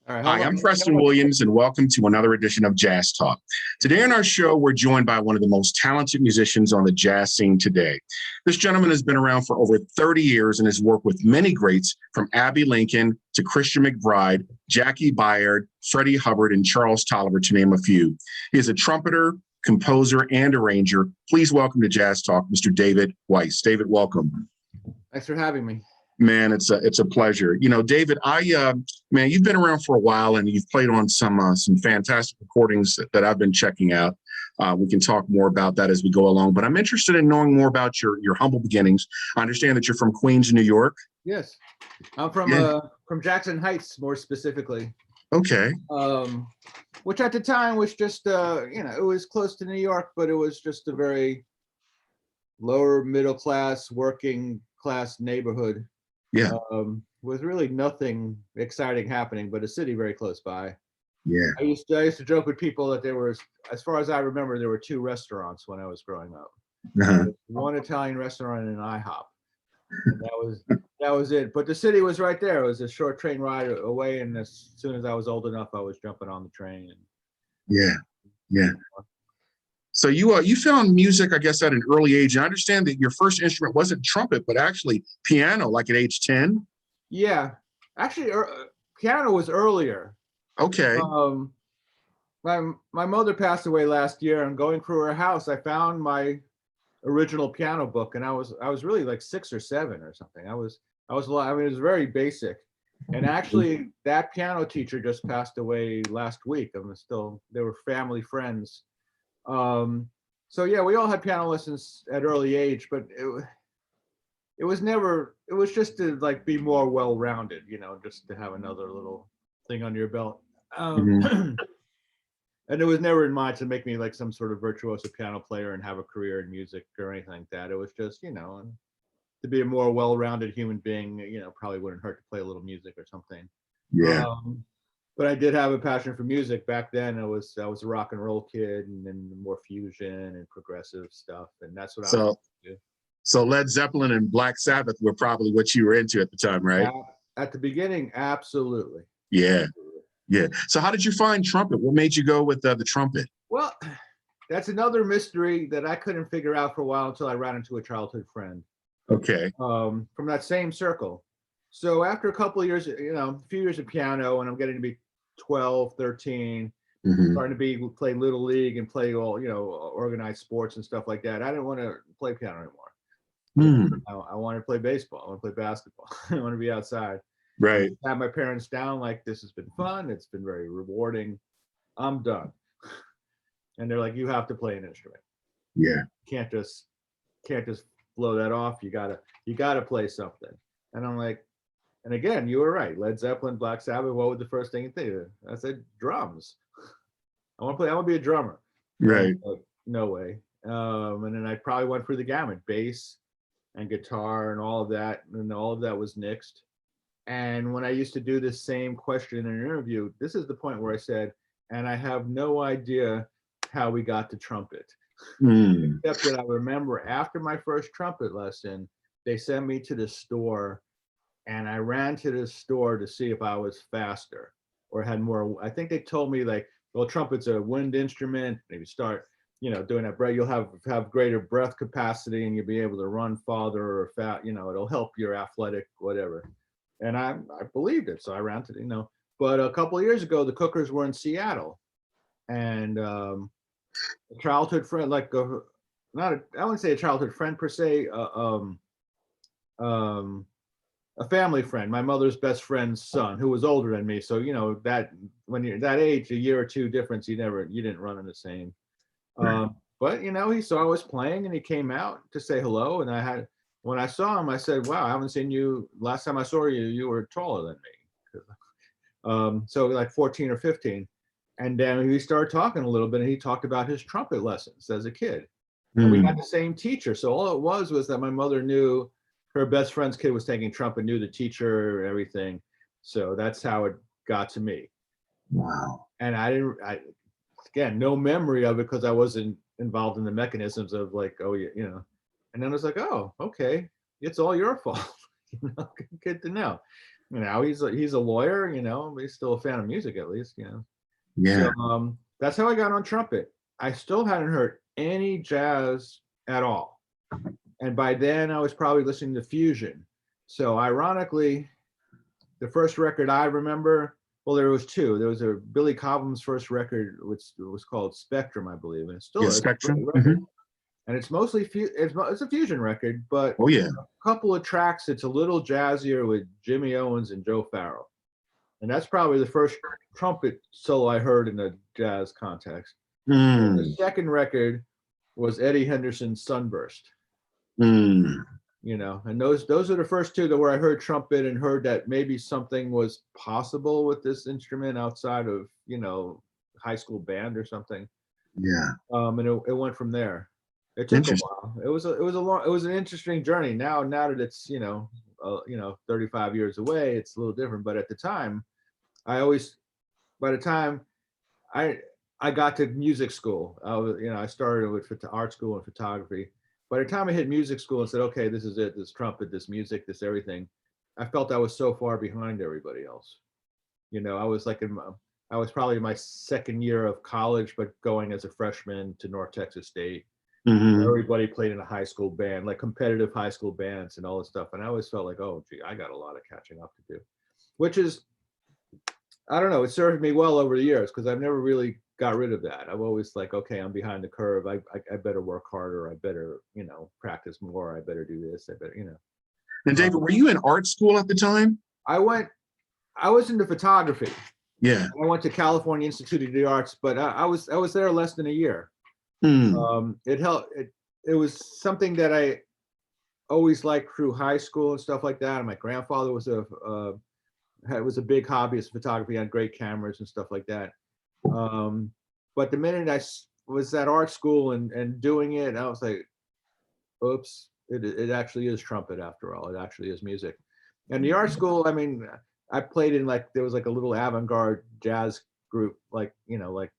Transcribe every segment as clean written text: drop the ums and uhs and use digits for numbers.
All right, hold Hi, on. I'm Preston Williams, and welcome to another edition of Jazz Talk. Today on our show, we're joined by one of the most talented musicians on the jazz scene today. This gentleman has been around for over 30 years and has worked with many greats from Abbey Lincoln to Christian McBride, Jackie Byrd, Freddie Hubbard, and Charles Tolliver, to name a few. He is a trumpeter, composer, and arranger. Please welcome to Jazz Talk, Mr. David Weiss. David, welcome. Thanks for having me. Man, it's a pleasure. You know, David, man, you've been around for a while and you've played on some fantastic recordings that I've been checking out. We can talk more about that as we go along, but I'm interested in knowing more about your humble beginnings. I understand that you're from Queens, New York. Yes, I'm from Jackson Heights, more specifically. Okay. Which at the time was just it was close to New York, but it was just a very lower middle class, working class neighborhood. Yeah. With really nothing exciting happening, but a city very close by. Yeah. I used to joke with people that there was, as far as I remember, there were two restaurants when I was growing up. Uh-huh. One Italian restaurant and an IHOP. And that was it. But the city was right there. It was a short train ride away, and as soon as I was old enough, I was jumping on the train. Yeah. Yeah. So you found music, I guess, at an early age. And I understand that your first instrument wasn't trumpet, but actually piano, like at age 10. Yeah, actually, piano was earlier. Okay. My mother passed away last year, and going through her house, I found my original piano book, and I was really like 6 or 7 or something. I mean, it was very basic. And actually, that piano teacher just passed away last week. They were family friends. So yeah, we all had piano lessons at early age, but it was just to like be more well-rounded, just to have another little thing under your belt. And it was never in mind to make me like some sort of virtuoso piano player and have a career in music or anything like that. It was just, to be a more well-rounded human being, probably wouldn't hurt to play a little music or something. Yeah. But I did have a passion for music back then. I was a rock and roll kid, and then more fusion and progressive stuff, and that's what I was into. So Led Zeppelin and Black Sabbath were probably what you were into at the time, right? At the beginning, absolutely. Yeah, yeah. So how did you find trumpet? What made you go with the trumpet? Well, that's another mystery that I couldn't figure out for a while until I ran into a childhood friend. Okay. From that same circle. So after a couple of years, a few years of piano, and I'm getting to be 12, 13, starting to play little league and play all, organized sports and stuff like that. I didn't want to play piano anymore. I want to play baseball. I want to play basketball. I want to be outside. Right. I had my parents down, like, this has been fun. It's been very rewarding. I'm done. And they're like, you have to play an instrument. Yeah. Can't just blow that off. You gotta play something. And I'm like, and again, you were right. Led Zeppelin, Black Sabbath. What was the first thing you think of? I said drums. I want to be a drummer. Right. No way. And then I probably went through the gamut: bass and guitar and all of that. And all of that was nixed. And when I used to do this same question in an interview, this is the point where I said, and I have no idea how we got to trumpet. Except that I remember after my first trumpet lesson, they sent me to the store, and I ran to the store to see if I was faster or had more. I think they told me, like, well, trumpet's a wind instrument. Maybe start, doing that breath. You'll have greater breath capacity, and you'll be able to run farther or it'll help your athletic whatever. And I believed it, so I ran to But a couple of years ago, the Cookers were in Seattle, and a childhood friend, like I wouldn't say a childhood friend per se, a family friend, my mother's best friend's son, who was older than me. So that when you're that age, a year or two difference, you didn't run in the same. But he saw I was playing, and he came out to say hello. And when I saw him, I said, "Wow, I haven't seen you. Last time I saw you, you were taller than me." So like 14 or 15. And then we started talking a little bit, and he talked about his trumpet lessons as a kid. And we had the same teacher. So all it was that my mother knew her best friend's kid was taking trumpet, knew the teacher, everything. So that's how it got to me. Wow. And again, no memory of it because I wasn't involved in the mechanisms of like, oh, yeah, And then I was like, oh, okay, it's all your fault. Good to know. You know, he's a lawyer, you know, but he's still a fan of music at least, you know. Yeah. So that's how I got on trumpet. I still hadn't heard any jazz at all. And by then I was probably listening to fusion. So ironically, the first record I remember, well, there was two. There was a Billy Cobham's first record, which was called Spectrum, I believe, and it's still Yeah. it's a great Spectrum. record. And it's mostly it's a fusion record, but Oh yeah. a couple of tracks it's a little jazzier with Jimmy Owens and Joe Farrell, and that's probably the first trumpet solo I heard in a jazz context. And the Mm. second record was Eddie Henderson's Sunburst. Mm. You know, and those are the first two that where I heard trumpet and heard that maybe something was possible with this instrument outside of, you know, high school band or something. Yeah. And it went from there. It took a Interesting. while. It was an interesting journey. Now that it's, you know, 35 years away, it's a little different. But at the time, by the time I I got to music school, I started with art school and photography. By the time I hit music school and said, okay, this is it, this trumpet, this music, this everything, I felt I was so far behind everybody else. You know, I was probably in my second year of college, but going as a freshman to North Texas State. Hmm. Everybody played in a high school band, like competitive high school bands and all this stuff. And I always felt like, oh, gee, I got a lot of catching up to do, which is, I don't know, it served me well over the years because I've never really got rid of that. I've always like, okay, I'm behind the curve. I better work harder. I better, you know, practice more. I better do this. I better, you know. And David, Um, were you in art school at the time? I went, I was into photography. Yeah. I went to California Institute of the Arts, but I was there less than a year. Mm. It helped. It was something that I always liked through high school and stuff like that. And my grandfather was was a big hobbyist of photography, had great cameras and stuff like that. Um, but the minute was at art school and doing it, I was like, oops, it actually is trumpet after all. It actually is music. And the art school, I mean, I played in like there was like a little avant-garde jazz group, like, you know, like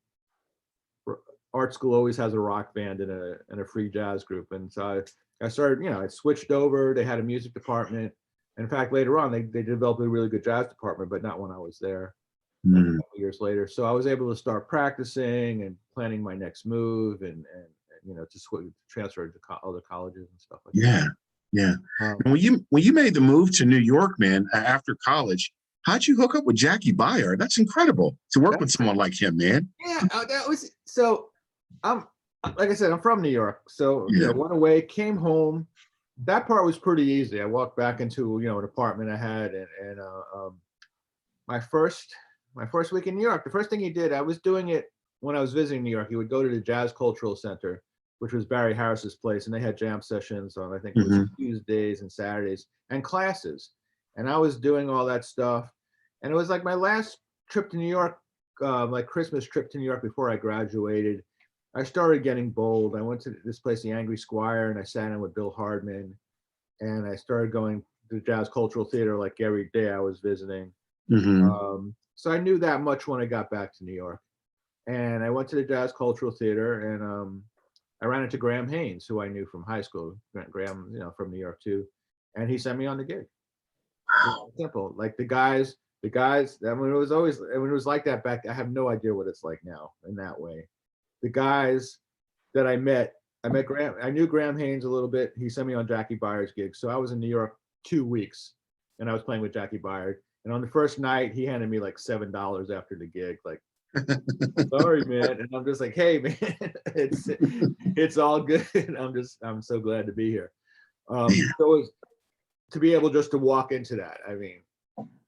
art school always has a rock band and a free jazz group. And so I started, you know, I switched over. They had a music department. And in fact, later on, they developed a really good jazz department, but not when I was there. A Mm. couple years later. So I was able to start practicing and planning my next move and you know, to transfer to other colleges and stuff like Yeah. Yeah. that. And when you made the move to New York, man, after college, how'd you hook up with Jackie Byrd? That's incredible to work with someone like him, man. Yeah, that was so. I'm like I said, I'm from New York, so you Yeah. know, went away, came home. That part was pretty easy. I walked back into, you know, an apartment I had, and my first week in New York, the first thing he did, I was doing it when I was visiting New York. He would go to the Jazz Cultural Center, which was Barry Harris's place, and they had jam sessions on, I think it was Hmm. Tuesdays and Saturdays, and classes. And I was doing all that stuff, and it was like my last trip to New York, my Christmas trip to New York before I graduated. I started getting bold. I went to this place, the Angry Squire, and I sat in with Bill Hardman, and I started going to the Jazz Cultural Theater like every day I was visiting. Hmm. So I knew that much when I got back to New York. And I went to the Jazz Cultural Theater, and I ran into Graham Haynes, who I knew from high school. Graham, you know, from New York too, and he sent me on the gig. It was simple. Like the guys. I mean, it was like that back. I have no idea what it's like now in that way. The guys that I met Graham. I knew Graham Haynes a little bit. He sent me on Jackie Byrd's gig, so I was in New York 2 weeks, and I was playing with Jackie Byrd. And on the first night, he handed me like $7 after the gig, like, sorry, man. And I'm just like, hey, man, it's all good. I'm so glad to be here. So it was, to be able just to walk into that. I mean,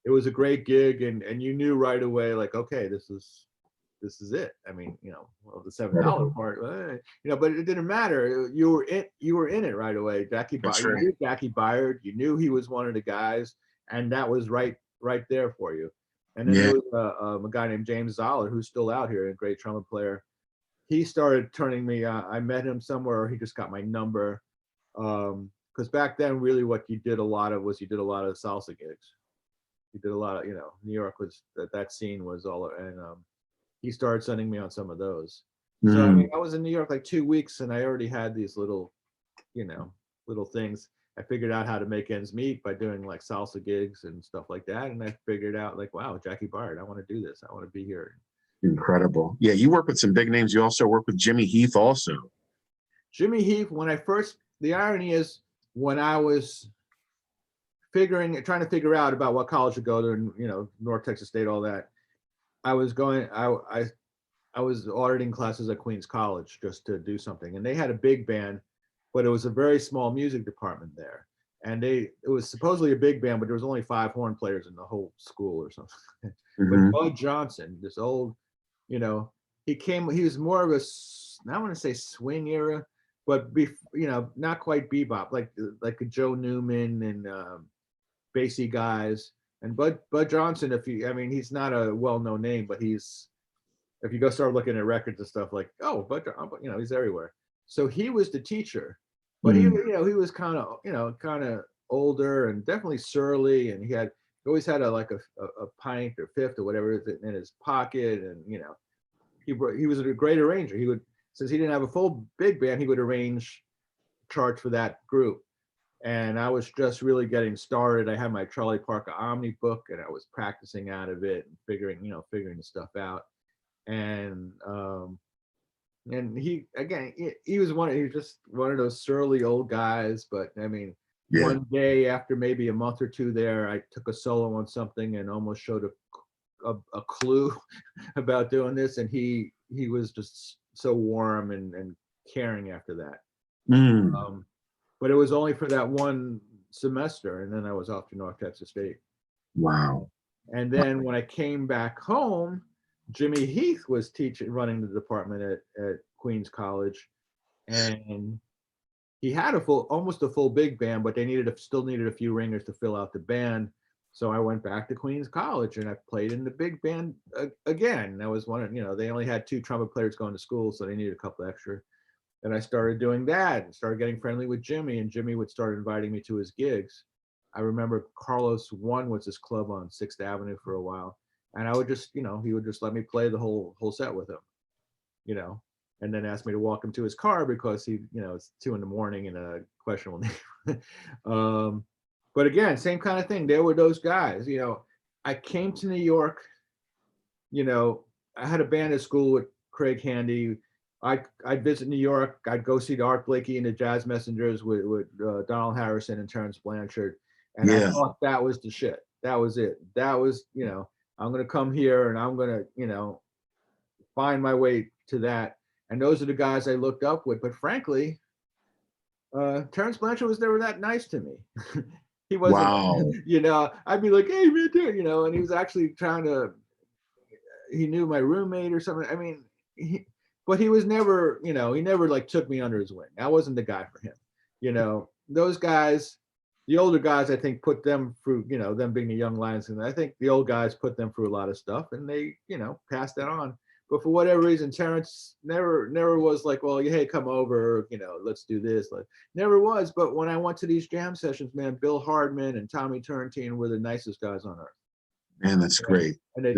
it was a great gig, and you knew right away, like, okay, this is it. I mean, you know, well, the $7 part, you know, but it didn't matter. You were in it right away. That's You right. knew Jackie Byrd. You knew he was one of the guys, and that was right there for you. And then Yeah. there was a guy named James Zoller, who's still out here, a great trumpet player. He started turning me. I met him somewhere, or he just got my number. Because back then, really, what you did a lot of was you did a lot of salsa gigs. You did a lot of, you know, New York was that scene was all, and he started sending me on some of those. So I Mm. mean, I was in New York like 2 weeks, and I already had these little, you know, little things. I figured out how to make ends meet by doing like salsa gigs and stuff like that. And I figured out like, wow, Jackie Byrd, I want to do this. I want to be here. Incredible. Yeah, you work with some big names. You also work with Jimmy Heath also. Jimmy Heath, the irony is when I was trying to figure out about what college to go to, and North Texas State, all that, I was auditing classes at Queens College just to do something. And they had a big band, but it was a very small music department there. And it was supposedly a big band, but there was only 5 horn players in the whole school or something. Mhm. But Bud Johnson, this old, he was more of a, I want to say swing era, but not quite bebop, like a Joe Newman and bassy guys. And Bud Johnson, he's not a well-known name, but if you go start looking at records and stuff, like, oh, Bud, he's everywhere. So he was the teacher, but he was kind of older and definitely surly, and he always had a pint or fifth or whatever in his pocket, and he was a great arranger. He would, since he didn't have a full big band, he would arrange charts for that group. And I was just really getting started. I had my Charlie Parker Omni book, and I was practicing out of it and figuring the stuff out. And he was just one of those surly old guys. But Yeah. one day after maybe a month or two there, I took a solo on something and almost showed a clue about doing this, and he was just so warm and caring after that. But it was only for that one semester, and then I was off to North Texas State. Wow. And then when I came back home, Jimmy Heath was running the department at Queens College, and he had almost a full big band, but they still needed a few ringers to fill out the band. So I went back to Queens College and I played in the big band again. That was they only had 2 trumpet players going to school, so they needed a couple extra. And I started doing that and started getting friendly with Jimmy, and Jimmy would start inviting me to his gigs. I remember Carlos One was his club on 6th Avenue for a while. And I would just, he would just let me play the whole set with him, and then ask me to walk him to his car because it's 2 in the morning in a questionable name. But again, same kind of thing. There were those guys, I came to New York, I had a band at school with Craig Handy. I'd visit New York. I'd go see the Art Blakey and the Jazz Messengers with Donald Harrison and Terrence Blanchard. And I thought that was the shit. That was it. That was, I'm going to come here and I'm going to, find my way to that. And those are the guys I looked up with. But frankly, Terrence Blanchard was never that nice to me. He wasn't, I'd be like, hey, man, dude, and he was actually he knew my roommate or something. But he was never, he never like took me under his wing. I wasn't the guy for him. Those guys, the older guys, I think put them through, them being the young lions. And I think the old guys put them through a lot of stuff and they, passed that on. But for whatever reason, Terrence never was like, well, hey, come over, let's do this. Never was. But when I went to these jam sessions, man, Bill Hardman and Tommy Turrentine were the nicest guys on earth. Man, that's great. And they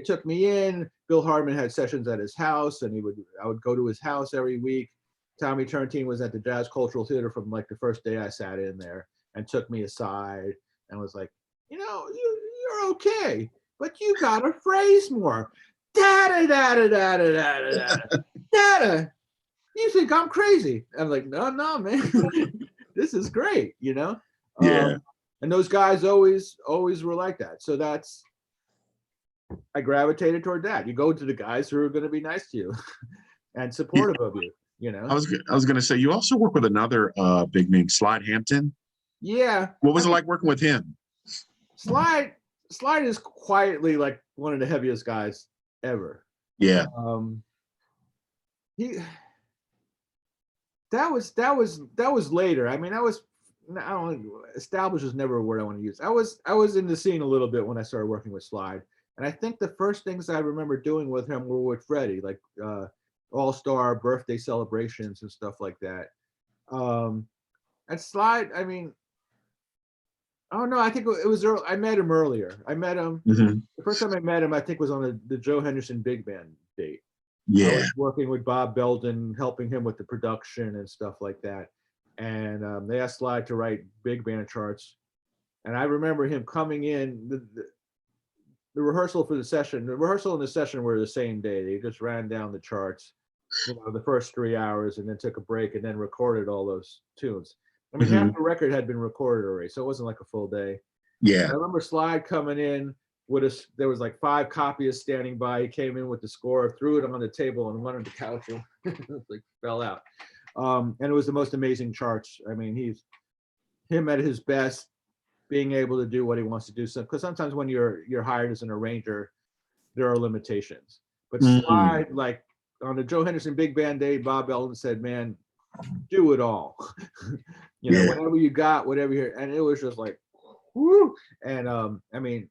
took me in. Bill Hardman had sessions at his house, and I would go to his house every week. Tommy Turrentine was at the Jazz Cultural Theater from like the first day I sat in there, and took me aside and was like, you're okay, but you gotta phrase more. Da da da da da da da da da. You think I'm crazy? I'm like, no, man, this is great, Yeah. And those guys always were like that. So I gravitated toward that. You go to the guys who are going to be nice to you and supportive of you. I was going to say, you also work with another big name, Slide Hampton. Yeah. What was it like working with him? Slide is quietly like one of the heaviest guys ever. Yeah. That was later. I don't know, established is never a word I want to use. I was in the scene a little bit when I started working with Slide. And I think the first things I remember doing with him were with Freddie, like all-star birthday celebrations and stuff like that. And Slide, I don't know, I think it was early. I met him earlier. The first time I met him, I think was on the Joe Henderson Big Band date. Yeah. I was working with Bob Belden, helping him with the production and stuff like that. and they asked Slide to write big band charts. And I remember him coming in. The rehearsal for the session, the rehearsal and the session were the same day. They just ran down the charts, the first 3 hours, and then took a break, and then recorded all those tunes. I mean, half the record had been recorded already, so it wasn't like a full day. Yeah. I remember Slide coming in with us. There was like 5 copyists standing by. He came in with the score, threw it on the table, and went on the couch and like fell out. And it was the most amazing charts. I mean, he's him at his best, being able to do what he wants to do. So, because sometimes when you're hired as an arranger, there are limitations. But Slide, like on the Joe Henderson Big Band day, Bob Eldon said, "Man, do it all. Whatever you got, whatever you." And it was just like, woo. And I mean,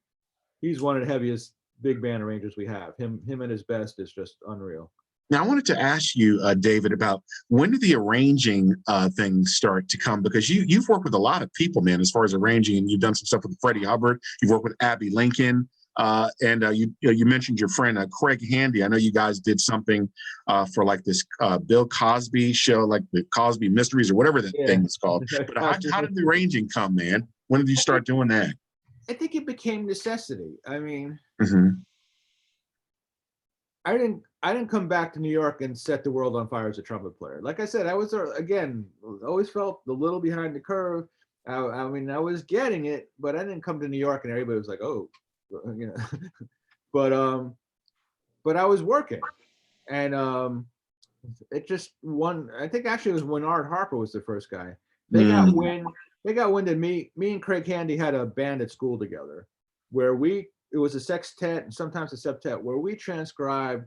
he's one of the heaviest big band arrangers we have. Him at his best is just unreal. Now, I wanted to ask you, David, about when did the arranging things start to come? Because you've worked with a lot of people, man, as far as arranging, and you've done some stuff with Freddie Hubbard. You've worked with Abbey Lincoln, and you mentioned your friend Craig Handy. I know you guys did something for like this Bill Cosby show, like the Cosby Mysteries or whatever that thing was called. But how did the arranging come, man? When did you start doing that? I think it became necessity. I mean, I didn't come back to New York and set the world on fire as a trumpet player. Like I said, I was always felt a little behind the curve. I mean, I was getting it, but I didn't come to New York and everybody was like, "Oh," but I was working, and it just one. I think actually it was when Art Harper was the first guy. They got wind. They got wind of me. Me and Craig Handy had a band at school together, where it was a sextet and sometimes a septet, where we transcribed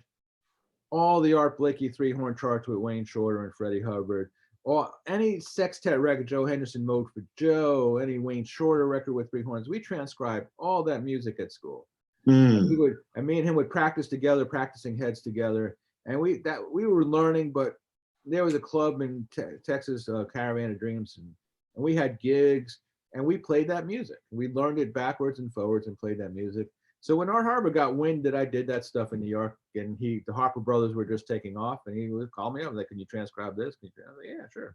all the Art Blakey 3-horn charts with Wayne Shorter and Freddie Hubbard, or any sextet record Joe Henderson mowed for Joe, any Wayne Shorter record with 3 horns. We transcribed all that music at school. And me and him would practice together, practicing heads together, and we were learning. But there was a club in Texas, Caravan of Dreams, and we had gigs, and we played that music. We learned it backwards and forwards and played that music. So when Art Harper got wind that I did that stuff in New York, and the Harper brothers were just taking off, and he would call me up like, "Can you transcribe this?" I was like, "Yeah, sure."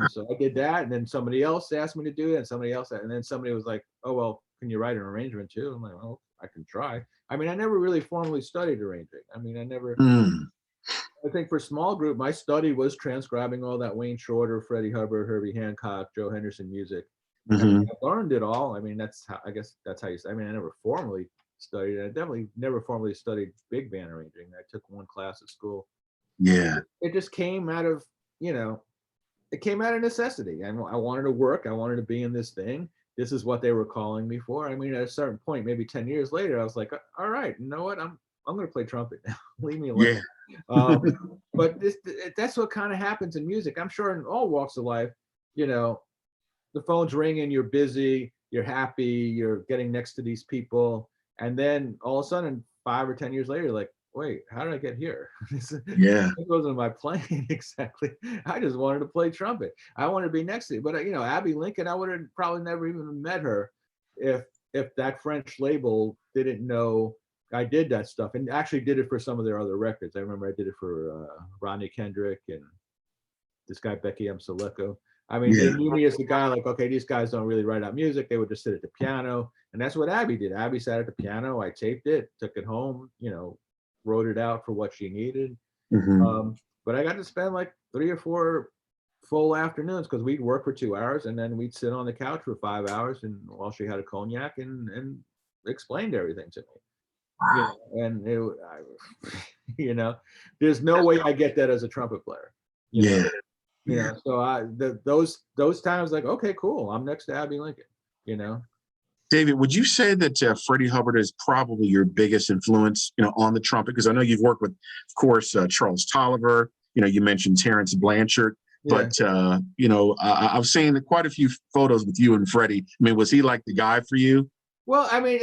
So I did that, and then somebody else asked me to do it, and then somebody was like, "Oh, well, can you write an arrangement too?" I'm like, "Oh, I can try." I mean, I never really formally studied arranging. I mean, I think for small group, my study was transcribing all that Wayne Shorter, Freddie Hubbard, Herbie Hancock, Joe Henderson music. I mean, I learned it all. I mean, I guess that's how I mean, I never formally studied. I definitely never formally studied big band arranging. I took one class at school. Yeah. It just came out of, it came out of necessity. I wanted to work. I wanted to be in this thing. This is what they were calling me for. I mean, at a certain point, maybe 10 years later, I was like, all right, you know what? I'm going to play trumpet now. Leave me alone. Yeah. But that's what kind of happens in music. I'm sure in all walks of life, the phone's ringing, you're busy, you're happy, you're getting next to these people. And then all of a sudden, 5 or 10 years later, like, wait, how did I get here? It wasn't my plan exactly. I just wanted to play trumpet. I wanted to be next to you. But, Abbey Lincoln, I would have probably never even met her if that French label didn't know I did that stuff, and actually did it for some of their other records. I remember I did it for Rodney Kendrick and this guy, Becky M. Saleko. I mean, they knew me as the guy, like, okay, these guys don't really write out music. They would just sit at the piano. And that's what Abbey did. Abbey sat at the piano. I taped it, took it home, wrote it out for what she needed. But I got to spend like 3 or 4 full afternoons, because we'd work for 2 hours and then we'd sit on the couch for 5 hours, and while she had a cognac and explained everything to me. And there's no way I get that as a trumpet player. So those times, like, okay, cool, I'm next to Abbey Lincoln. David, would you say that Freddie Hubbard is probably your biggest influence, on the trumpet? Because I know you've worked with, of course, Charles Tolliver. You mentioned Terrence Blanchard, but I've seen quite a few photos with you and Freddie. I mean, was he like the guy for you? Well, I mean,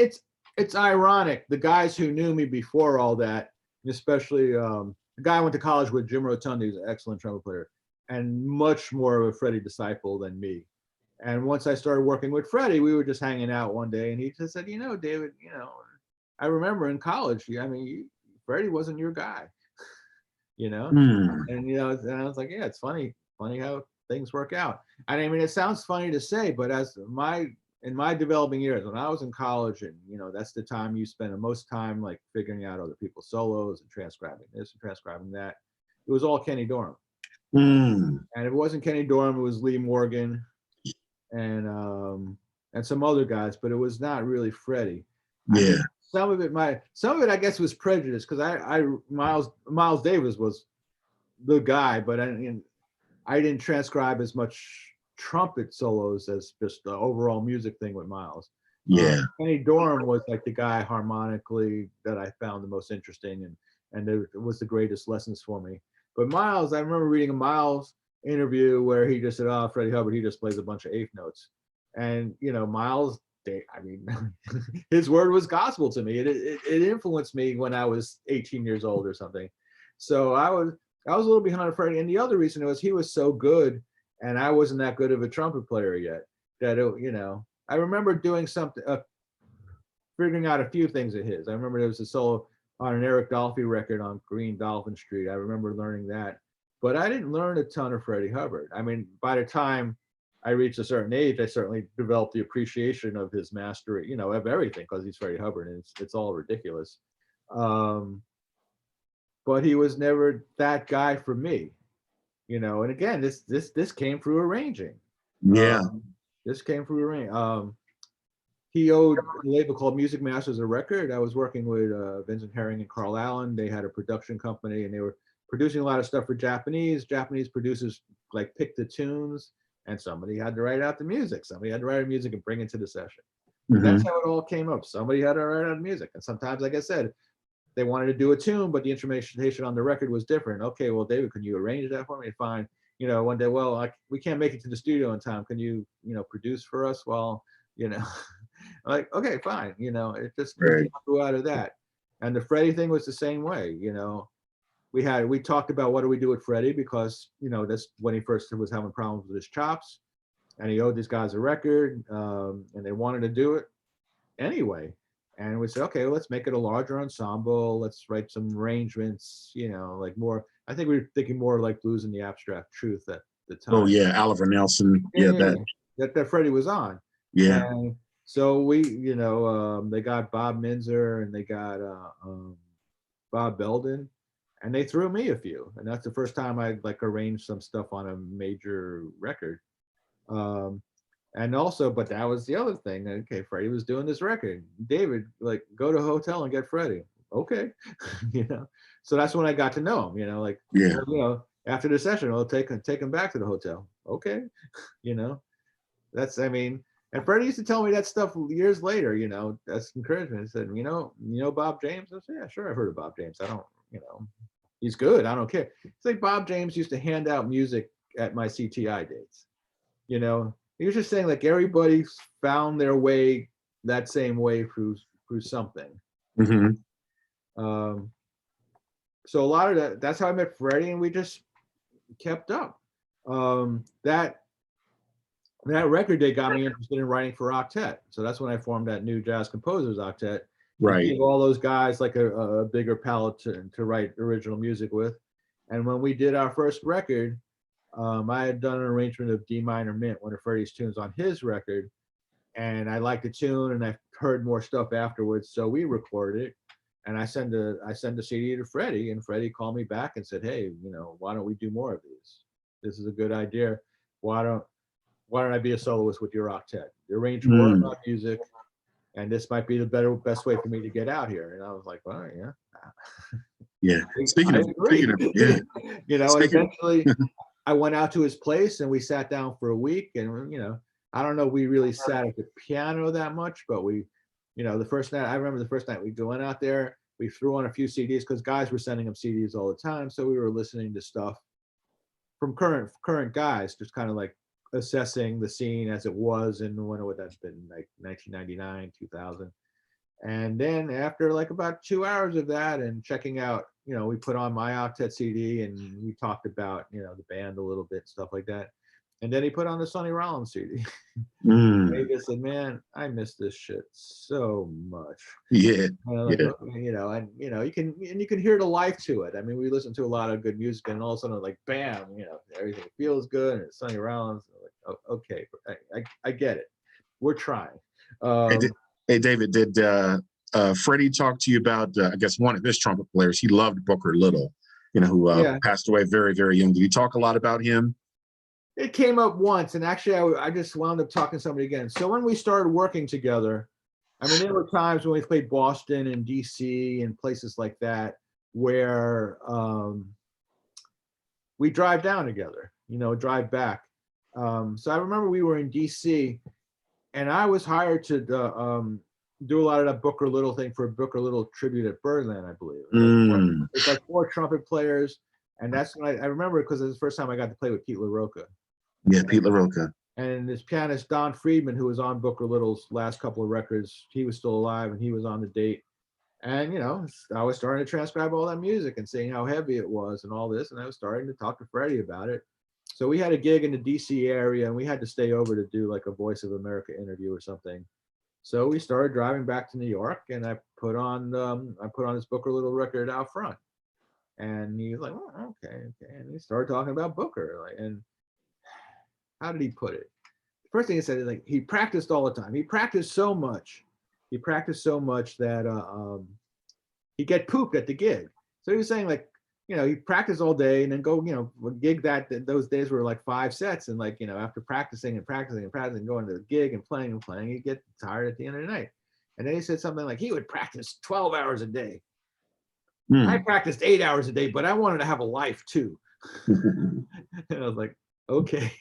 it's ironic. The guys who knew me before all that, especially the guy I went to college with, Jim Rotundi, who's an excellent trumpet player, and much more of a Freddie disciple than me. And once I started working with Freddie, we were just hanging out one day, and he just said, David, I remember in college, I mean, Freddie wasn't your guy, And, and I was like, yeah, it's funny how things work out. And I mean, it sounds funny to say, but in my developing years, when I was in college, and that's the time you spend the most time like figuring out other people's solos and transcribing this and transcribing that. It was all Kenny Dorham. Mm. And if it wasn't Kenny Dorham, it was Lee Morgan and some other guys, but it was not really Freddie. Yeah. Some of it I guess was prejudice, because Miles Davis was the guy, but I didn't transcribe as much trumpet solos as just the overall music thing with Miles. Yeah. Kenny Dorham was like the guy harmonically that I found the most interesting, and it was the greatest lessons for me. But Miles, I remember reading a Miles interview where he just said, "Oh, Freddie Hubbard, he just plays a bunch of eighth notes." And Miles, his word was gospel to me. It influenced me when I was 18 years old or something. So I was a little behind Freddie, and the other reason was he was so good, and I wasn't that good of a trumpet player yet. I remember doing something, figuring out a few things of his. I remember there was a solo on an Eric Dolphy record on Green Dolphin Street. I remember learning that, but I didn't learn a ton of Freddie Hubbard. I mean, by the time I reached a certain age, I certainly developed the appreciation of his mastery, of everything, because he's Freddie Hubbard, and it's all ridiculous. But he was never that guy for me, and again, this came through arranging. Yeah. This came through arranging. He owed a label called Music Masters a record. I was working with Vincent Herring and Carl Allen. They had a production company, and they were producing a lot of stuff for Japanese producers, like pick the tunes, and somebody had to write out the music. Somebody had to write out music and bring it to the session. And that's how it all came up. Somebody had to write out the music. And sometimes, like I said, they wanted to do a tune, but the instrumentation on the record was different. Okay, well, David, can you arrange that for me? Fine. One day, well, we can't make it to the studio in time. Can you, produce for us while, like, okay, fine. It just grew out of that. And the Freddie thing was the same way. We talked about what do we do with Freddie, because, that's when he first was having problems with his chops, and he owed these guys a record, and they wanted to do it anyway. And we said, okay, well, let's make it a larger ensemble. Let's write some arrangements, like more. I think we were thinking more like Blues in the Abstract Truth at the time. Oh yeah, Oliver Nelson. Yeah, that Freddie was on. Yeah. And so we, they got Bob Minzer and they got Bob Belden, and they threw me a few. And that's the first time I like arranged some stuff on a major record. And also, but that was the other thing. Okay, Freddie was doing this record. David, like, go to a hotel and get Freddie. Okay, So that's when I got to know him. After the session, I'll take him back to the hotel. Okay, that's. I mean, and Freddie used to tell me that stuff years later. That's encouragement. He said, Bob James. I said, yeah, sure, I've heard of Bob James. I don't, he's good. I don't care. It's like Bob James used to hand out music at my CTI dates. He was just saying, like, everybody found their way that same way through something. So a lot of that's how I met Freddie, and we just kept up. That record day got me interested in writing for octet. So that's when I formed that New Jazz Composers Octet. Right. Gave all those guys like a bigger palette to write original music with. And when we did our first record, I had done an arrangement of D minor mint, one of Freddie's tunes, on his record, and I liked the tune, and I heard more stuff afterwards, so we recorded it, and I sent a CD to Freddie, and Freddie called me back and said, hey, why don't we do more of these? This is a good idea. Why don't I be a soloist with your octet? You arrange more of my music, and this might be the best way for me to get out here. And I was like, well, yeah. Yeah. Speaking of, yeah. And eventually I went out to his place and we sat down for a week, and I don't know if we really sat at the piano that much, but we, the first night, I remember the first night we went out there, we threw on a few CDs because guys were sending them CDs all the time, so we were listening to stuff from current guys, just kind of like assessing the scene as it was, and when would that's been, like 1999, 2000. And then after like about 2 hours of that and checking out, we put on my octet CD and we talked about, the band a little bit, stuff like that. And then he put on the Sonny Rollins CD. Mm. He just said, "Man, I miss this shit so much." Yeah. And I'm like, Yeah. okay, and you can hear the life to it. I mean, we listen to a lot of good music, and all of a sudden, like, bam, everything feels good, and it's Sonny Rollins. I'm like, oh, okay, I get it. We're trying. Hey, Um, hey, David, did Freddie talk to you about, I guess, one of his trumpet players? He loved Booker Little, who yeah, passed away very, very young. Did you talk a lot about him? it came up once, and actually, I just wound up talking to somebody again. So when we started working together, I mean, there were times when we played Boston and DC and places like that where we drive down together, drive back. So I remember we were in DC, and I was hired to do a lot of that Booker Little thing for a Booker Little tribute at Birdland, I believe. Mm. It's like 4 trumpet players, and that's when I remember, because it was the first time I got to play with Pete LaRocca. Yeah, Pete LaRocca. And this pianist Don Friedman, who was on Booker Little's last couple of records, he was still alive, and he was on the date. And I was starting to transcribe all that music and seeing how heavy it was and all this, and I was starting to talk to Freddie about it. So we had a gig in the DC area, and we had to stay over to do like a Voice of America interview or something. So we started driving back to New York, and I put on this Booker Little record out front. And he was like, "Oh, okay." And he started talking about Booker, and how did he put it? The first thing he said is, like, he practiced all the time. He practiced so much. He practiced so much that he'd get pooped at the gig. So he was saying, like, he practiced all day and then go, gig those days were like 5 sets. And like, after practicing and practicing and practicing, going to the gig and playing, he'd get tired at the end of the night. And then he said something like, he would practice 12 hours a day. I practiced 8 hours a day, but I wanted to have a life too. And I was like, okay.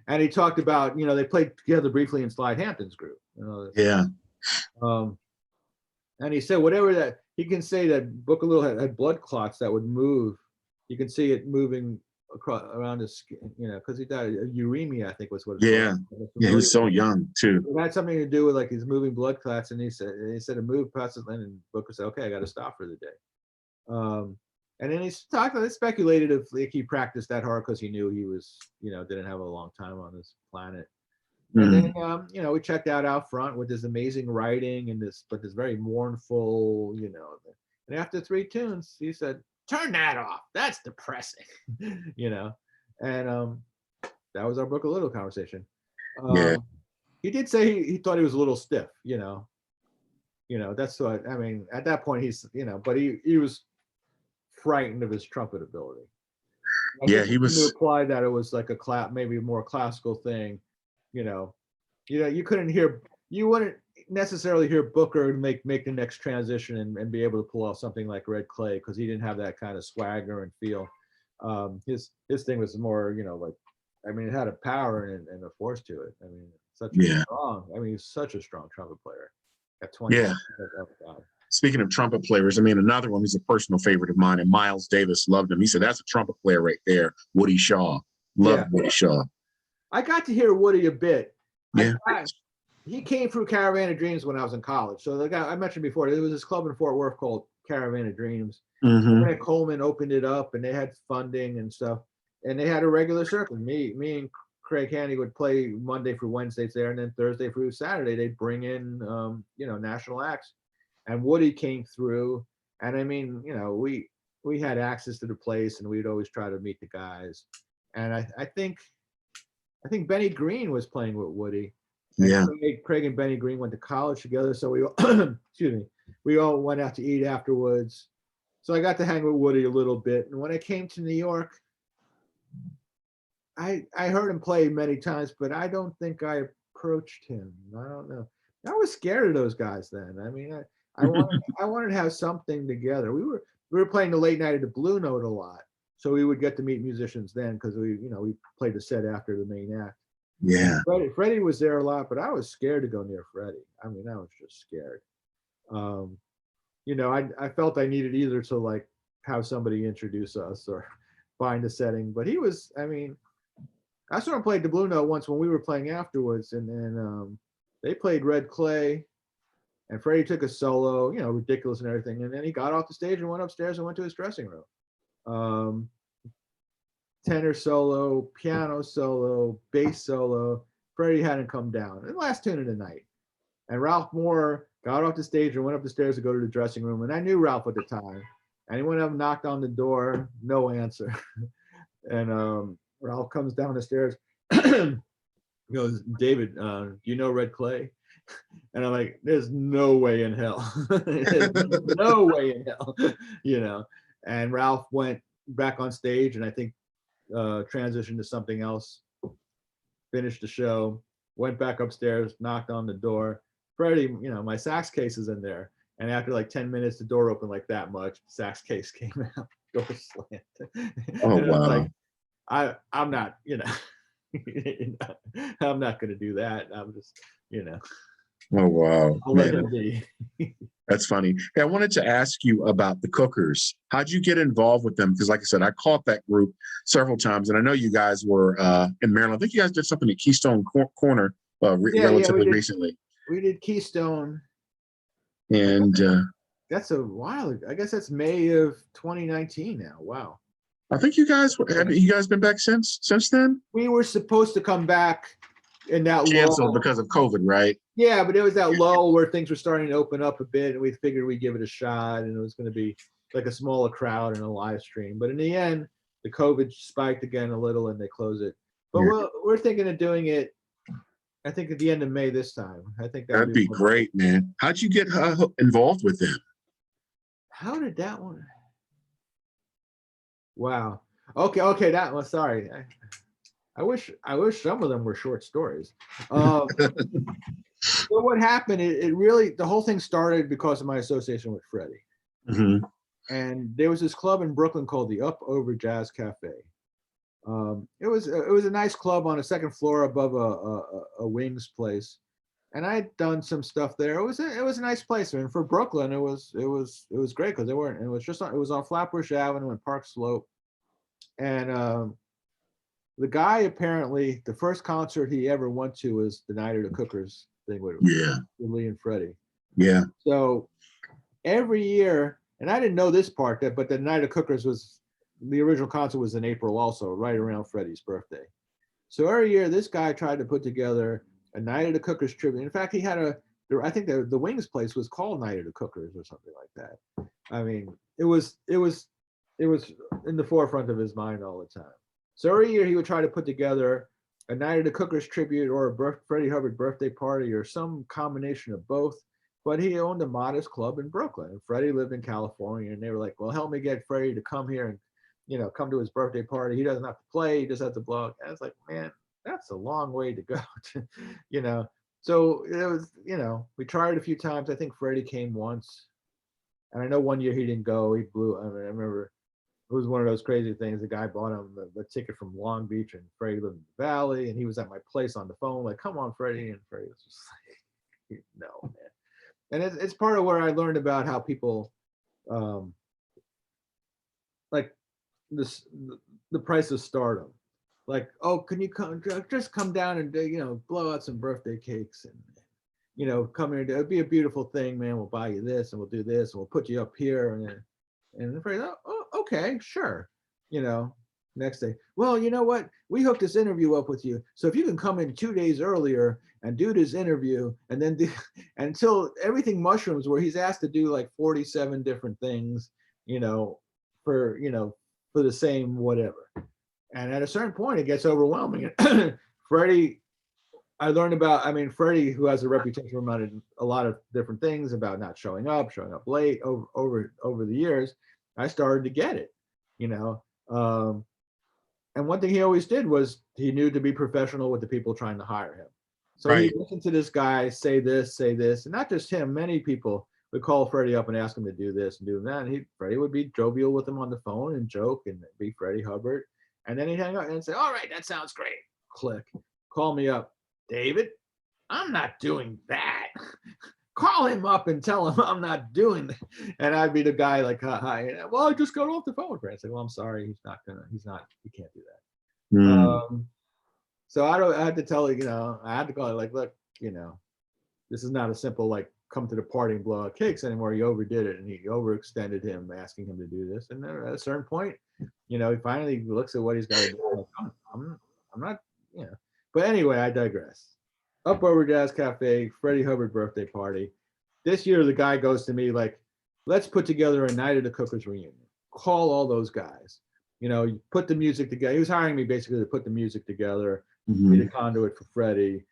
And he talked about, they played together briefly in Slide Hampton's group. Yeah. And he said, whatever that, he can say that Booker Little had blood clots that would move. You can see it moving across around his skin, because he died of uremia, I think was what it's called. Yeah, he was so young too. It had something to do with like his moving blood clots, and he said it moved past his land, and Booker said, okay, I got to stop for the day. And then he speculated if like he practiced that hard because he knew he was, didn't have a long time on this planet. And then, we checked out front with this amazing writing and this very mournful, and after 3 tunes, he said, turn that off. That's depressing, and that was our Booker Little conversation. Yeah. He did say he thought he was a little stiff, that's what, I mean, at that point he's, but he was frightened of his trumpet ability. Yeah, he was. To apply that it was like maybe a more classical thing. You couldn't hear, you wouldn't necessarily hear Booker make the next transition and be able to pull off something like Red Clay, because he didn't have that kind of swagger and feel. His thing was more, like, I mean, it had a power and a force to it. I mean, he's such a strong trumpet player at 20. Yeah. Speaking of trumpet players, I mean, another one who's a personal favorite of mine, and Miles Davis loved him. He said, that's a trumpet player right there. Woody Shaw. Loved Woody Shaw. I got to hear Woody a bit. Yeah. He came through Caravan of Dreams when I was in college. So the guy I mentioned before, there was this club in Fort Worth called Caravan of Dreams. And Coleman opened it up, and they had funding and stuff. And they had a regular circle. Me and Craig Haney would play Monday through Wednesdays there, and then Thursday through Saturday they'd bring in national acts. And Woody came through, and I mean, we had access to the place, and we'd always try to meet the guys. And I think Benny Green was playing with Woody. Yeah. Craig and Benny Green went to college together, so we we all went out to eat afterwards. So I got to hang with Woody a little bit. And when I came to New York, I heard him play many times, but I don't think I approached him. I don't know. I was scared of those guys then. I mean, I wanted to have something together. We were playing the late night at the Blue Note a lot, so we would get to meet musicians then, because we played the set after the main act. Yeah. Freddie was there a lot, but I was scared to go near Freddie. I mean, I was just scared. I felt I needed either to like have somebody introduce us or find a setting. But he was, I mean, I saw him play the Blue Note once when we were playing afterwards, and then they played Red Clay, and Freddie took a solo, ridiculous and everything, and then he got off the stage and went upstairs and went to his dressing room. tenor solo, piano solo, bass solo. Freddie hadn't come down. And the last tune of the night. And Ralph Moore got off the stage and went up the stairs to go to the dressing room. And I knew Ralph at the time. And he went up, knocked on the door, no answer. And Ralph comes down the stairs. He goes, David, do you know Red Clay? And I'm like, there's no way in hell. There's no way in hell, you know. And Ralph went back on stage and I think transitioned to something else, finished the show, went back upstairs, knocked on the door. Freddie, you know, my sax case is in there. And after like 10 minutes, the door opened like that much, sax case came out, door slammed. Oh, And I was wow. like, I'm not, you know, I'm not going to do that. I'm just, you know, Oh, wow. I'll let Man, him be. that's funny. Hey, I wanted to ask you about the Cookers. How'd you get involved with them? Because like I said, I caught that group several times, and I know you guys were in Maryland. I think you guys did something at Keystone Corner Yeah, relatively recently. we did Keystone. And That's a while ago. I guess that's May of 2019 now. Wow. I think you guys have you guys been back since then? We were supposed to come back in that Canceled lull. because of COVID, right? Yeah, but it was that lull where things were starting to open up a bit, and we figured we'd give it a shot, and it was going to be like a smaller crowd and a live stream. But in the end, the COVID spiked again a little, and they closed it. But Yeah. we're thinking of doing it, I think, at the end of May this time. I think That'd be great, man. How'd you get involved with them? How did that one? Wow. Okay, that one. Sorry. I wish some of them were short stories. So what happened? It really, the whole thing started because of my association with Freddie. Mm-hmm. And there was this club in Brooklyn called the Up Over Jazz Cafe. It was a nice club on the second floor above a wings place, and I had done some stuff there. It was a nice place. I mean, for Brooklyn, it was great because it was on Flatbush Avenue and Park Slope, and the guy apparently the first concert he ever went to was the Night of the Cookers thing with Lee and Freddie. Yeah. So every year, and I didn't know this part, but the Night of Cookers was, the original concert was in April also, right around Freddie's birthday. So every year, this guy tried to put together a Night of the Cookers tribute. In fact, he had I think the Wings place was called Night of the Cookers or something like that. I mean, it was in the forefront of his mind all the time. So every year he would try to put together a Night of the Cookers tribute or a Freddie Hubbard birthday party or some combination of both. But he owned a modest club in Brooklyn, and Freddie lived in California, and they were like, well, help me get Freddie to come here and, you know, come to his birthday party. He doesn't have to play, he just has to blow. And I was like, man, that's a long way to go, you know. So it was, you know, we tried a few times. I think Freddie came once, and I know one year he didn't go. He blew. I mean, I remember it was one of those crazy things. The guy bought him the ticket from Long Beach, and Freddie lived in the Valley, and he was at my place on the phone, like, come on, Freddie. And Freddie was just like, no, man. And it's part of where I learned about how people, like this, the price of stardom. Like, oh, can you just come down and, you know, blow out some birthday cakes and, you know, come here. It'd be a beautiful thing, man. We'll buy you this and we'll do this and we'll put you up here. And the phrase, oh, okay, sure. You know, next day, well, you know what? We hooked this interview up with you. So if you can come in 2 days earlier and do this interview and then until everything mushrooms, where he's asked to do like 47 different things, you know, for the same whatever. And at a certain point, it gets overwhelming. Freddie, I learned about, I mean, Freddie, who has a reputation about a lot of different things about not showing up late over the years, I started to get it, you know. And one thing he always did was he knew to be professional with the people trying to hire him. So he listened to this guy say this, and not just him, many people would call Freddie up and ask him to do this and do that. And Freddie would be jovial with him on the phone and joke and be Freddie Hubbard. And then he'd hang up and say, all right, that sounds great. Click. Call me up. David, I'm not doing that. Call him up and tell him I'm not doing that. And I'd be the guy like, hi. Well, I just got off the phone with Brad. I said, well, I'm sorry. He can't do that. So I had to tell, you know, I had to go like, look, you know, this is not a simple, like, come to the party and blow out cakes anymore. He overdid it and he overextended him, asking him to do this. And then at a certain point, You know, he finally looks at what he's got to do. Like, I'm not, you know. But anyway, I digress. Up over Jazz Cafe, Freddie Hubbard birthday party. This year, the guy goes to me like, let's put together a Night of the Cookers reunion. Call all those guys. You know, you put the music together. He was hiring me basically to put the music together, be the conduit for Freddie,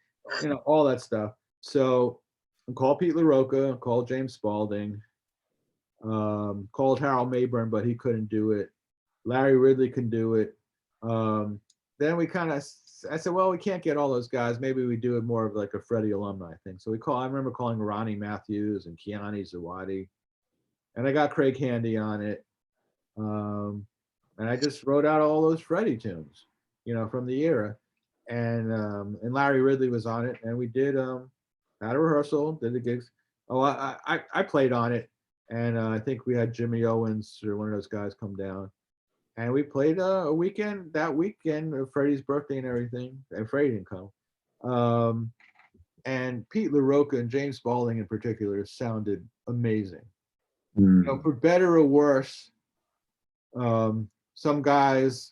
you know, all that stuff. So I called Pete LaRocca, called James Spalding, called Harold Mayburn, but he couldn't do it. Larry Ridley can do it. Then we kind of, I said, well, we can't get all those guys. Maybe we do it more of like a Freddie alumni thing. So I remember calling Ronnie Matthews and Kiani Zawadi. And I got Craig Handy on it. And I just wrote out all those Freddie tunes, you know, from the era. And Larry Ridley was on it. And we did, had a rehearsal, did the gigs. Oh, I played on it. And I think we had Jimmy Owens or one of those guys come down. And we played a weekend, that weekend of Freddie's birthday and everything. And Freddie didn't come. And Pete LaRocca and James Spalding in particular sounded amazing. You know, for better or worse, some guys,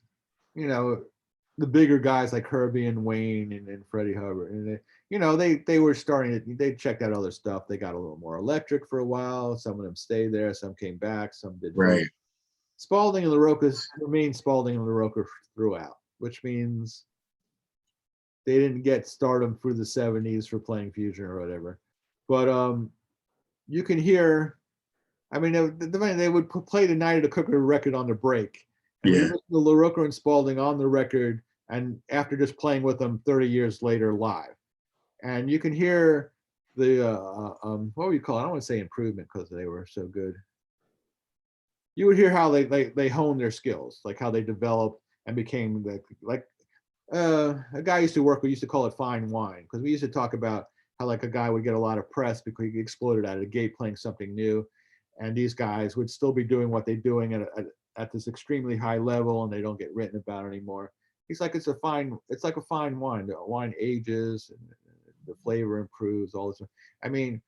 you know, the bigger guys like Herbie and Wayne and Freddie Hubbard, and they, you know, they were starting to, they checked out other stuff. They got a little more electric for a while. Some of them stayed there, some came back, some did. Right. Spalding and LaRocca remained Spalding and LaRocca throughout, which means they didn't get stardom through the 70s for playing fusion or whatever. But you can hear, I mean, they would play the Night of the Cooker record on the break. And you listen to LaRocca and Spalding on the record, and after just playing with them 30 years later live. And you can hear the, what would you call it? I don't want to say improvement because they were so good. You would hear how they honed their skills, like how they developed and became like a guy I used to work with used to call it fine wine, because we used to talk about how like a guy would get a lot of press because he exploded out of the gate playing something new, and these guys would still be doing what they're doing at this extremely high level, and they don't get written about anymore. He's like, it's like a fine wine. The wine ages, and the flavor improves, all this. I mean,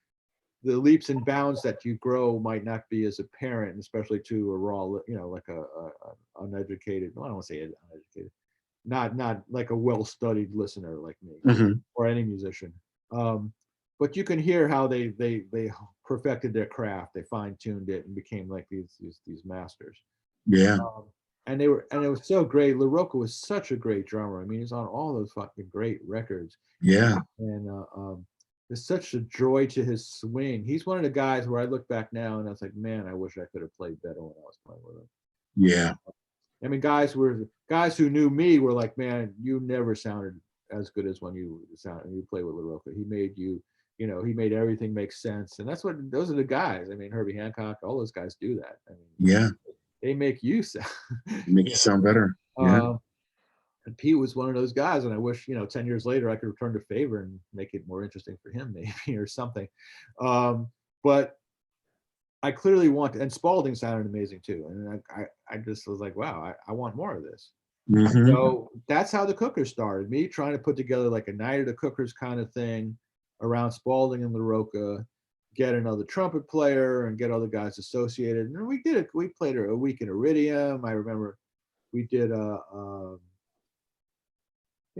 the leaps and bounds that you grow might not be as apparent, especially to a raw, you know, like a uneducated, well, I don't want to say uneducated, not like a well-studied listener like me or any musician. But you can hear how they perfected their craft, they fine-tuned it and became like these masters. Yeah. And it was so great. LaRocca was such a great drummer. I mean, he's on all those fucking great records. Yeah. And there's such a joy to his swing. He's one of the guys where I look back now and I was like, man, I wish I could have played better when I was playing with him. Yeah. I mean, guys who knew me were like, man, you never sounded as good as when you play with LaRocca. He made you, you know, he made everything make sense. And those are the guys. I mean, Herbie Hancock, all those guys do that. I mean, they make you sound, make you sound better. Yeah. And Pete was one of those guys, and I wish, you know, 10 years later I could return the favor and make it more interesting for him, maybe, or something. But I clearly and Spalding sounded amazing too. And I just was like, wow, I want more of this. So that's how the Cookers started. Me trying to put together like a Night of the Cookers kind of thing around Spalding and LaRocca, get another trumpet player and get other guys associated. And we did it. We played a week in Iridium. I remember we did I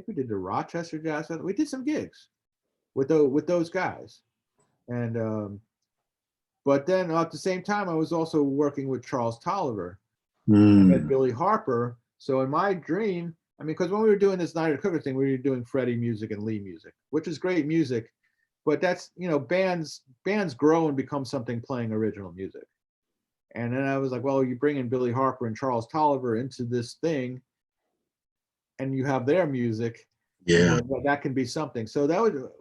think we did the Rochester Jazz Festival. We did some gigs with those guys. And but then at the same time, I was also working with Charles Tolliver and Billy Harper. So in my dream, I mean, because when we were doing this Night of the Cooker thing, we were doing Freddie music and Lee music, which is great music. But that's, you know, bands grow and become something playing original music. And then I was like, well, you bring in Billy Harper and Charles Tolliver into this thing, and you have their music. Yeah, that can be something. So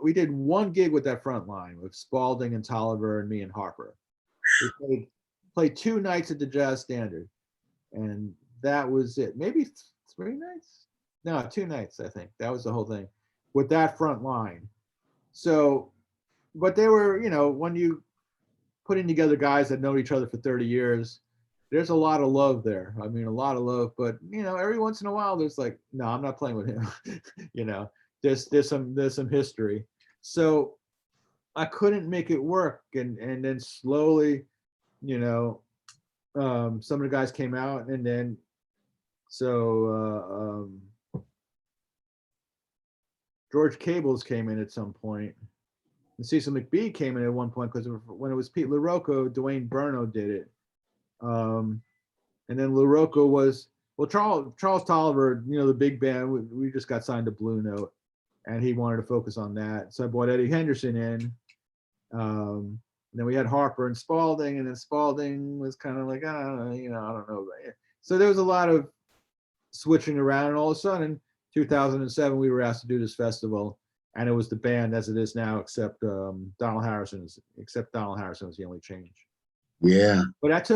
we did one gig with that front line with Spalding and Tolliver and me and Harper. We played 2 nights at the Jazz Standard, and that was it. Maybe 3 nights? No, 2 nights, I think. That was the whole thing with that front line. So, but they were, you know, when you putting together guys that know each other for 30 years, there's a lot of love there. I mean, a lot of love, but you know, every once in a while there's like, no, I'm not playing with him. You know, there's some history. So I couldn't make it work. And then slowly, you know, some of the guys came out, and then So George Cables came in at some point, and Cecil McBee came in at one point because when it was Pete LaRocco, Dwayne Burno did it. And then LaRocco was, well, Charles Tolliver, the big band, we just got signed to Blue Note, and he wanted to focus on that. So I brought Eddie Henderson in. Then we had Harper and Spalding, and then Spalding was kind of like, I don't know. So there was a lot of switching around, and all of a sudden, 2007, we were asked to do this festival, and it was the band as it is now, except Donald Harrison was the only change. Yeah. But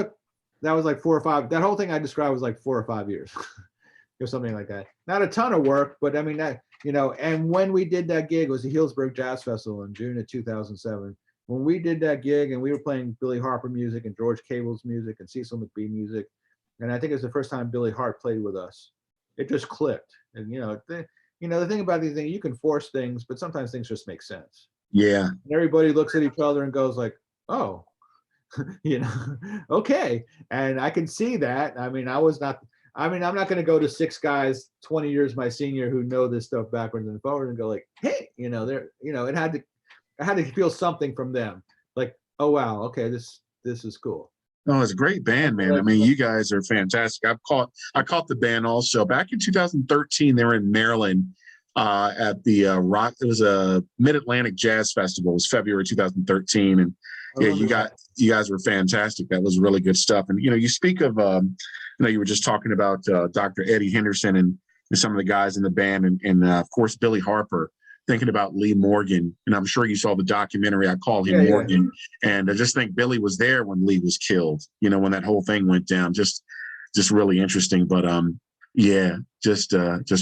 that was like 4 or 5. That whole thing I described was like 4 or 5 years, or something like that. Not a ton of work, but I mean that, And when we did that gig, it was the Healdsburg Jazz Festival in June of 2007. When we did that gig, and we were playing Billy Harper music and George Cable's music and Cecil McBee music, and I think it was the first time Billy Hart played with us. It just clicked, and the thing about these things, you can force things, but sometimes things just make sense. Yeah. And everybody looks at each other and goes like, "Oh." Okay. And I can see that. I mean, I'm not going to go to 6 guys 20 years my senior who know this stuff backwards and forward and go like, hey, I had to feel something from them. Like, oh, wow. Okay. This is cool. Oh, it's a great band, man. I mean, you guys are fantastic. I caught the band also back in 2013. They were in Maryland at the Rock. It was a Mid-Atlantic Jazz Festival. It was February 2013, and yeah, you guys were fantastic. That was really good stuff. And you speak of, you were just talking about Dr. Eddie Henderson and some of the guys in the band, and of course Billy Harper. Thinking about Lee Morgan, and I'm sure you saw the documentary. I call him Morgan, and I just think Billy was there when Lee was killed. When that whole thing went down, just really interesting. But just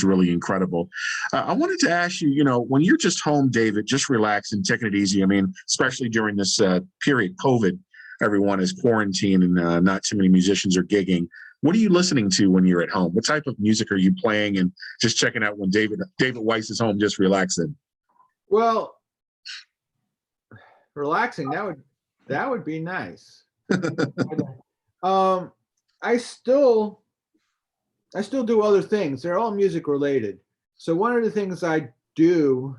really incredible. I wanted to ask you, when you're just home, David, just relaxing, taking it easy. I mean, especially during this period, COVID, everyone is quarantined and not too many musicians are gigging. What are you listening to when you're at home? What type of music are you playing and just checking out when David Weiss is home, just relaxing? Well, relaxing, that would be nice. I still do other things. They're all music related. So one of the things I do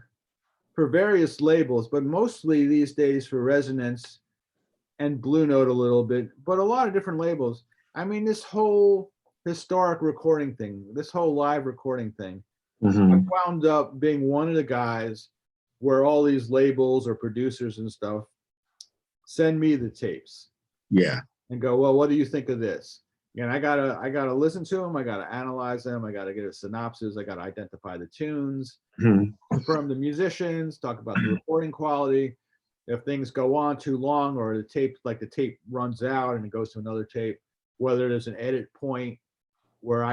for various labels, but mostly these days for Resonance and Blue Note a little bit, but a lot of different labels. I mean, this whole historic recording thing, this whole live recording thing, I wound up being one of the guys where all these labels or producers and stuff send me the tapes. Yeah. And go, well, what do you think of this? And I gotta listen to them. I gotta analyze them. I gotta get a synopsis. I gotta identify the tunes, confirm the musicians, talk about the recording quality. If things go on too long or the tape runs out and it goes to another tape, whether there's an edit point where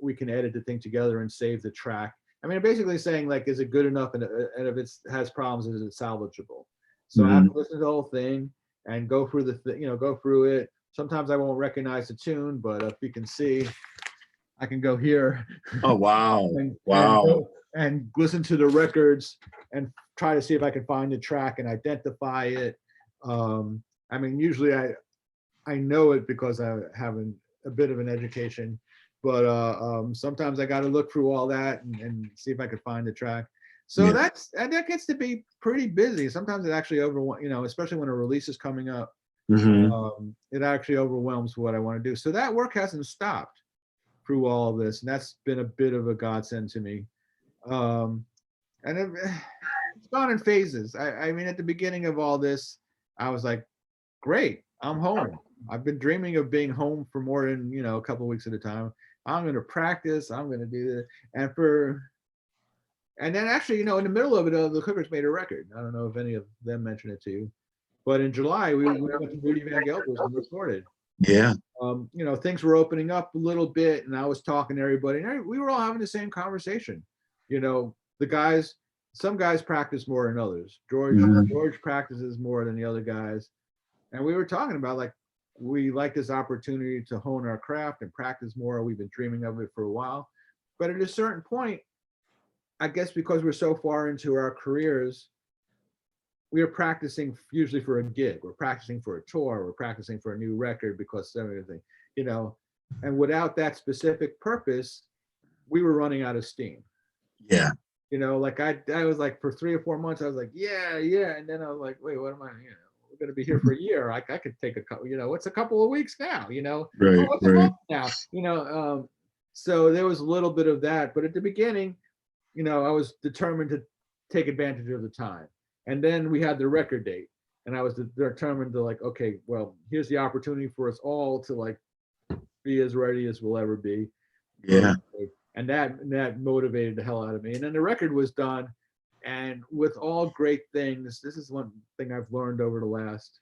we can edit the thing together and save the track. I mean, basically saying like, is it good enough? And if it has problems, is it salvageable? So I have to listen to the whole thing and go through go through it. Sometimes I won't recognize the tune, but if you can see, I can go here. Oh, wow. and listen to the records and try to see if I can find the track and identify it. I mean, usually I know it because I have a bit of an education, but sometimes I got to look through all that and see if I could find the track. So that gets to be pretty busy. Sometimes it actually especially when a release is coming up, it actually overwhelms what I want to do. So that work hasn't stopped through all of this, and that's been a bit of a godsend to me. And it's gone in phases. I mean, at the beginning of all this, I was like, great, I'm home. I've been dreaming of being home for more than, a couple of weeks at a time. I'm going to practice. I'm going to do this. And then actually, in the middle of it, the Clippers made a record. I don't know if any of them mentioned it to you, but in July, we went to Rudy Van Gelder's and recorded. Yeah. Things were opening up a little bit, and I was talking to everybody, and we were all having the same conversation. Some guys practice more than others. George practices more than the other guys. And we were talking about, like, we like this opportunity to hone our craft and practice more. We've been dreaming of it for a while. But at a certain point, I guess because we're so far into our careers, we are practicing usually for a gig. We're practicing for a tour. We're practicing for a new record because everything, And without that specific purpose, we were running out of steam. Yeah. You know, like I was like, for 3 or 4 months, I was like, yeah. And then I was like, wait, what am I, we're going to be here for a year. I could take a couple, what's a couple of weeks now, oh, Right. what's a Right. month now, so there was a little bit of that. But at the beginning, I was determined to take advantage of the time. And then we had the record date, and I was determined to, like, okay, well, here's the opportunity for us all to, like, be as ready as we'll ever be. Yeah. And that motivated the hell out of me. And then the record was done. And with all great things, this is one thing I've learned over the last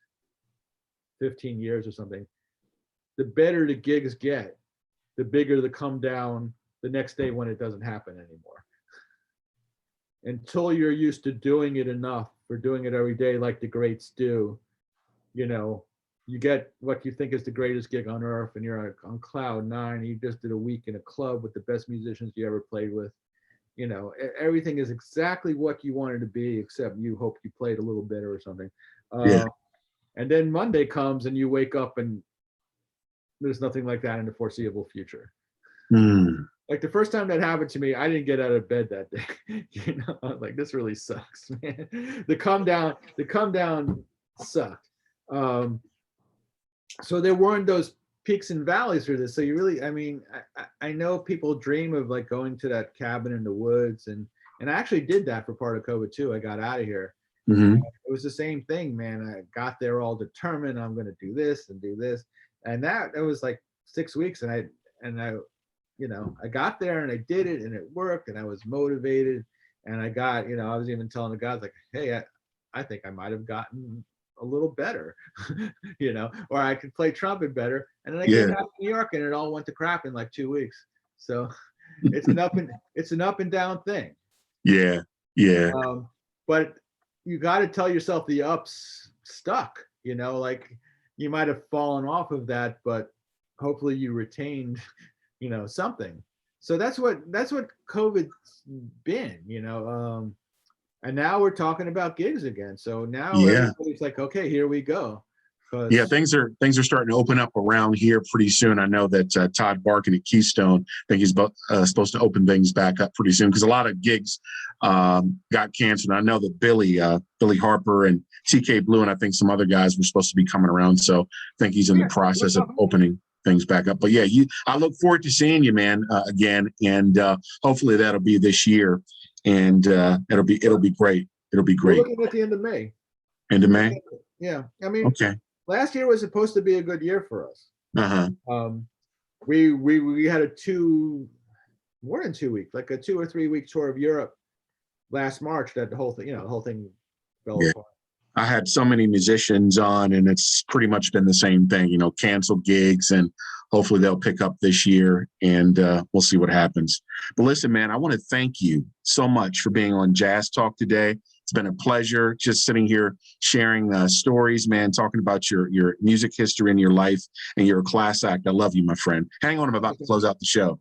15 years or something. The better the gigs get, the bigger the come down the next day when it doesn't happen anymore. Until you're used to doing it enough, or doing it every day like the greats do, you get what you think is the greatest gig on earth, and you're on cloud nine. You just did a week in a club with the best musicians you ever played with. Everything is exactly what you wanted to be, except you hope you played a little better or something. Yeah. And then Monday comes and you wake up and there's nothing like that in the foreseeable future. Mm. Like the first time that happened to me, I didn't get out of bed that day. I was like, this really sucks, man. The come down sucked. So there weren't those peaks and valleys for this. So you really, I know people dream of, like, going to that cabin in the woods, and I actually did that for part of COVID too. I got out of here. Mm-hmm. It was the same thing, man. I got there all determined, I'm going to do this and do this. And that was like 6 weeks. And I got there and I did it and it worked and I was motivated. And I got, I was even telling the guys, like, hey, I think I might have gotten a little better, or I could play trumpet better. And then I came back to New York and it all went to crap in like 2 weeks. So it's an up and down thing. Yeah. Yeah. But you got to tell yourself the ups stuck, like you might have fallen off of that, but hopefully you retained, something. So that's what COVID's been, and now we're talking about gigs again. So now everybody's like, okay, here we go. Yeah, things are starting to open up around here pretty soon. I know that Todd Barkin at Keystone, I think he's supposed to open things back up pretty soon, because a lot of gigs got canceled. I know that Billy Harper and TK Blue and I think some other guys were supposed to be coming around. So I think he's in the process of opening things back up. But yeah, I look forward to seeing you, man, again, and hopefully that'll be this year, and it'll be great. It'll be great. We're looking at the end of May. End of May. Yeah, okay. Last year was supposed to be a good year for us. Uh-huh. We had more than 2 weeks, like a 2 or 3 week tour of Europe last March. That the whole thing fell apart. I had so many musicians on, and it's pretty much been the same thing, canceled gigs, and hopefully they'll pick up this year, and we'll see what happens. But listen, man, I want to thank you so much for being on Jazz Talk today. It's been a pleasure just sitting here sharing stories, man, talking about your music history and your life, and you're a class act. I love you, my friend. Hang on, I'm about to close out the show.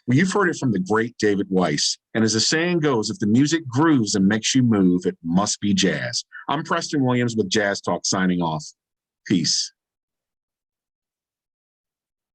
Well, you've heard it from the great David Weiss. And as the saying goes, if the music grooves and makes you move, it must be jazz. I'm Preston Williams with Jazz Talk signing off. Peace.